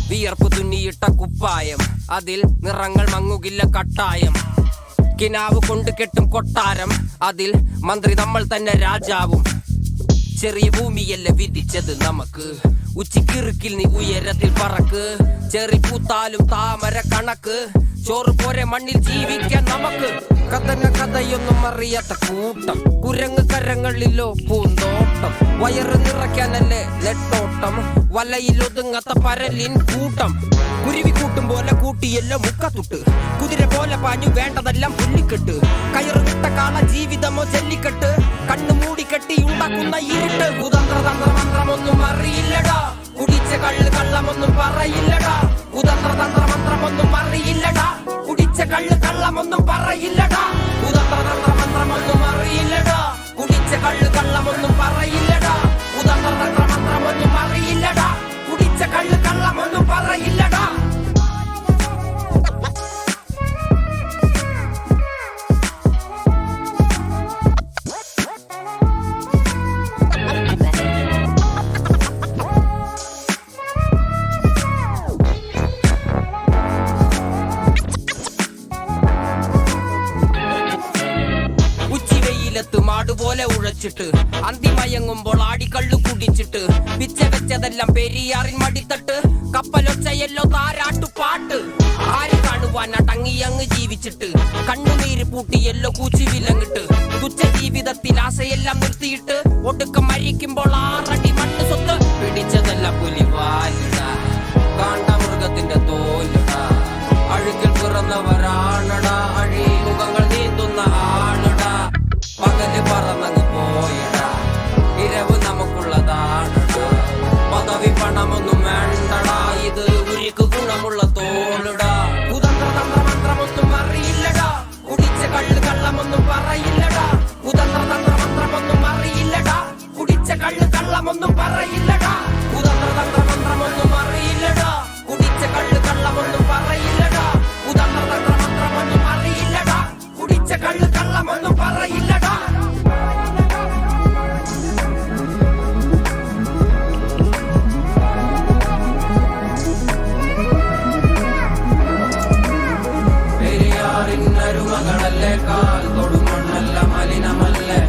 വിയർപ്പ് തുന്നിയിട്ട കുപ്പായം, അതിൽ നിറങ്ങൾ മങ്ങുകില്ല കട്ടായം. കിനാവ് കൊണ്ട് കെട്ടും കൊട്ടാരം, അതിൽ മന്ത്രി നമ്മൾ തന്നെ രാജാവും. ചെറിയ ഭൂമിയല്ല വിധിച്ചത് നമുക്ക്, ഉച്ചിക്കിറുക്കിൽ നീ ഉയരത്തിൽ പറക്ക്. ചെറി പൂത്താലും താമര കണക്ക്, ചോറ് പോരെ മണ്ണിൽ ജീവിക്കാൻ നമുക്ക്. കഥന കഥയൊന്നും അറിയാത്ത കൂട്ടം, കുരങ്ങ് കരങ്ങളിലോ പൂന്തോട്ടം. വയറ് നിറയ്ക്കാനല്ലേ നെട്ടോട്ടം, വലയിലൊതുങ്ങാത്ത പരലിൻ കൂട്ടം. കുരുവി കൂട്ടും പോലെ കൂട്ടിയല്ലോ മുക്കത്തുട്ട്, കുതിര പോലെ പാഞ്ഞു വേണ്ടതെല്ലാം പുല്ലിക്കെട്ട്. കയറ് വിട്ട കാള ജീവിതമോ ജല്ലിക്കെട്ട്, കണ്ണു മൂടിക്കെട്ടി ഉണ്ടാക്കുന്ന ഇരുട്ട്. കുതന്ത്രതന്ത്രമന്ത്രമൊന്നും അറിയില്ലടാ, കുടിച്ച കള്ള് കള്ളമൊന്നും പറയില്ലടാ. കുതന്ത്രതന്ത്രമന്ത്രമൊന്നും അറിയില്ലടാ, കുടിച്ച കള്ള് കള്ളമൊന്നും പറയില്ലടാ. കുതന്ത്രതന്ത്രമന്ത്രമൊന്നും അറിയില്ലടാ, കുടിച്ച കള്ള് കള്ളമൊന്നും പറയില്ലടാ. കുതന്ത്രതന്ത്രമന്ത്രമൊന്നും അറിയില്ലടാ, കുടിച്ച കള്ള് കള്ളമൊന്നും പറയില്ലടാ. മാടുപോലെ ഉഴച്ചിട്ട് അന്തിമയങ്ങുമ്പോൾ ആടിക്കള്ളു കുടിച്ചിട്ട്, പിച്ച വെച്ചതെല്ലാം പെരിയാറിൻ മടിത്തട്ട്. കപ്പലൊച്ചയല്ലോ താരാട്ടുപാട്ട്, ആര് കാണുവാൻ അടങ്ങിയങ്ങ് ജീവിച്ചിട്ട്. കണ്ണുനീര് പൂട്ടിയല്ലോ കൂച്ചി വിലങ്ങിട്ട്, തുച്ഛ ജീവിതത്തിൽ ആശയെല്ലാം നിർത്തിയിട്ട്. ഒടുക്കം മരിക്കുമ്പോൾ 6 അടി മണ്ണ് സ്വത്ത്. പിടിച്ചതെല്ലാം പുലിവാലിടാ, കാണ്ടാമൃഗത്തിന്റെ തോലിടാ. അഴുകിൽ പിറന്നവരാണടാ, അഴിമുഖങ്ങൾ നീന്തുന്ന ആണടാ. പകല് പറന്നങ്ങ് പോയടാ, ഇരവ് നമുക്കുള്ളതാണടാ. പദവി പണമൊന്നും വേണ്ടടാ, ഇത് ഉരുക്ക് ഗുണമുള്ള തോളിടാ. കുതന്ത്രതന്ത്രമന്ത്രമൊന്നും അറിയില്ലടാ, കുടിച്ച കള്ള് കള്ളമൊന്നും പറയില്ലടാ. കുതന്ത്രതന്ത്രമന്ത്രമൊന്നും അറിയില്ലടാ, കുടിച്ച കള്ള് കള്ളമൊന്നും പറയില്ലടാ. കുതന്ത്രതന്ത്രമന്ത്രമൊന്നും അറിയില്ലടാ, കുടിച്ച കള്ള് കള്ളമൊന്നും പറയില്ലടാ. കുതന്ത്രതന്ത്രമന്ത്രമൊന്നും അറിയില്ലടാ, കുടിച്ച കള്ള് കള്ളമൊന്നും പറയില്ലടാ. പെരിയാറിനരുമകളല്ലേ, കാൽ തൊടുമണ്ണല്ല മലിനമല്ലേ.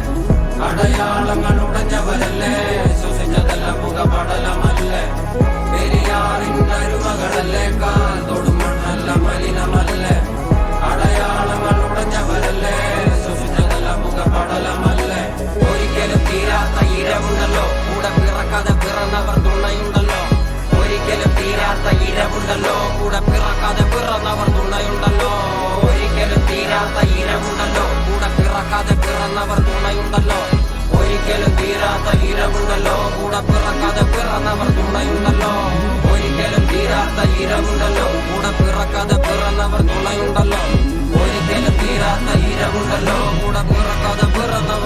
അടയാളങ്ങൾ ഉടഞ്ഞവരല്ലേ, ശ്വസിച്ചതെല്ലാം പുകപടലമല്ലേ. പെരിയാറിനരുമകളല്ലേ, കാൽ തൊടുമണ്ണല്ല മലിനമല്ലേ. അടയാളങ്ങൾ ഉടഞ്ഞവരല്ലേ, ശ്വസിച്ചതെല്ലാം പുകപടലമല്ലേ. ഒരിക്കലും തീരാത്ത ഇരവുണ്ടല്ലോ, കൂടെ പിറക്കാതെ പിറന്നവർ തുണയുണ്ടല്ലോ. ഒരിക്കലും തീരാത്ത ഇരവുണ്ടല്ലോ, കൂടെ പിറക്കാതെ പിറന്നവർ തുണയുണ്ടല്ലോ. ഒരിക്കലും തീരാത്ത ഇരവുണ്ടല്ലോ, കൂടെ പിറക്കാതെ പിറന്നവർ തുണയുണ്ടല്ലോ. ഒരിക്കലും തീരാത്ത ഇരവുണ്ടല്ലോ, കൂടെ പിറക്കാതെ പിറന്നവർ തുണയുണ്ടല്ലോ. ഒരിക്കലും തീരാത്ത ഇരവുണ്ടല്ലോ, കൂടെ പിറക്കാതെ പിറന്നവർ തുണയുണ്ടല്ലോ. ഒരിക്കലും തീരാത്ത ഇരവുണ്ടല്ലോ, കൂടെ പിറക്കാതെ പിറന്നവർ